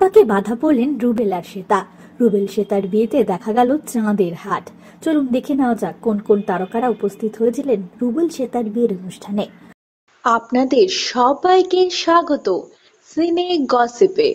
পাকে বাধা পড়লেন রুবেল আর শ্বেতা। রুবেল শ্বেতার বিয়েতে দেখা গেল চাঁদের হাট। চলুন দেখে নেওয়া যাক কোন কোন তারকারা উপস্থিত হয়েছিলেন রুবেল শ্বেতার বিয়ের অনুষ্ঠানে। আপনাদের সবাইকে স্বাগত সিনে গসিপে।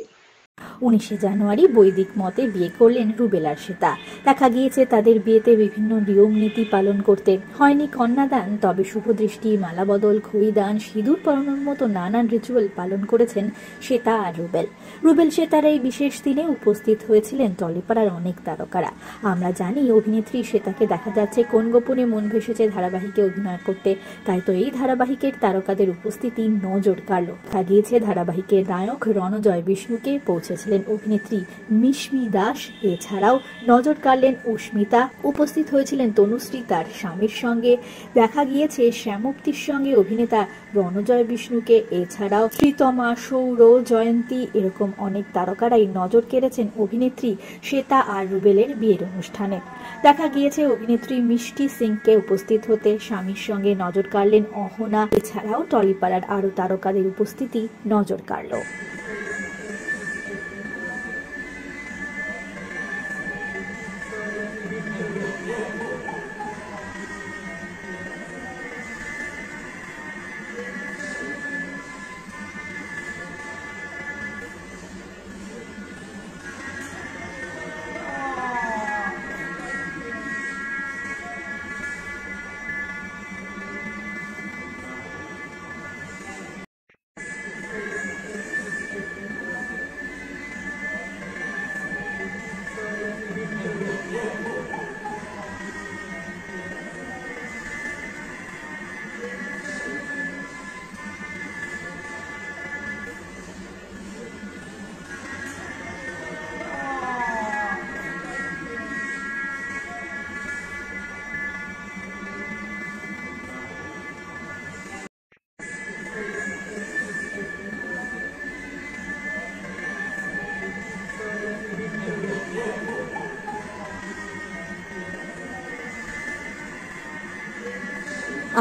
19 জানুয়ারি বৈদিক মতে বিয়ে করলেন রুবেল আর শ্বেতা। দেখা গিয়েছে তাদের বিয়েতে বিভিন্ন নিয়ম নীতি পালন করতে হয়নি কন্যাদান, তবে শুভদৃষ্টি, মালা বদল, খড়িদান, সিঁদুর পরানোর মতো নানান রিচুয়াল পালন করেছেন শ্বেতা আর রুবেল। রুবেল শ্বেতার এই বিশেষ দিনে উপস্থিত হয়েছিলেন টলিপাড়ার অনেক তারকারা। আমরা জানি অভিনেত্রী শ্বেতাকে দেখা যাচ্ছে কোন গোপনে মন ভেসেছে ধারাবাহিকে অভিনয় করতে, তাই তো এই ধারাবাহিকের তারকাদের উপস্থিতি নজর কাড়ল। দেখা গিয়েছে ধারাবাহিকের নায়ক রণজয় বিষ্ণুকে পৌঁছেছিলেন অভিনেত্রী মিশমি দাস। এছাড়াও নজর কাড়লেন অস্মিতা। উপস্থিত হয়েছিলেন তনুশ্রী তার স্বামীর সঙ্গে। দেখা গিয়েছে শ্যামপ্তির সঙ্গে অভিনেতা রণজয় বিষ্ণুকে। এছাড়াও প্রীতমা, সৌর, জয়ন্তী এরকম অনেক তারকারাই নজর কেড়েছেন অভিনেত্রী শ্বেতা আর রুবেলের বিয়ের অনুষ্ঠানে। দেখা গিয়েছে অভিনেত্রী মিষ্টি সিংকে উপস্থিত হতে স্বামীর সঙ্গে নজর কাড়লেন অহনা। এছাড়াও টলিপাড়ার আরো তারকাদের উপস্থিতি নজর কাড়ল।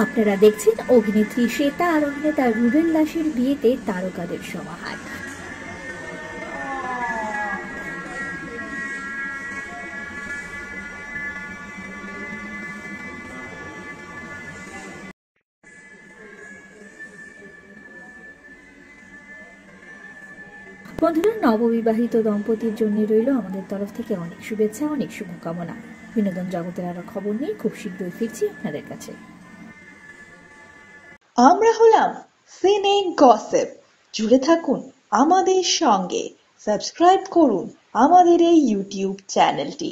আপনারা দেখছেন অভিনেত্রী শ্বেতা আর অভিনেতা রুবেল দাসের বিয়েতে তারকাদের সমাহার। বন্ধুরা, নববিবাহিত দম্পতির জন্য রইল আমাদের তরফ থেকে অনেক শুভেচ্ছা, অনেক শুভকামনা। বিনোদন জগতের আরো খবর নিয়ে খুব শীঘ্রই ফিরছি আপনাদের কাছে। আমরা হলাম সিনে গসিপ। জুড়ে থাকুন আমাদের সঙ্গে, সাবস্ক্রাইব করুন আমাদের এই ইউটিউব চ্যানেলটি।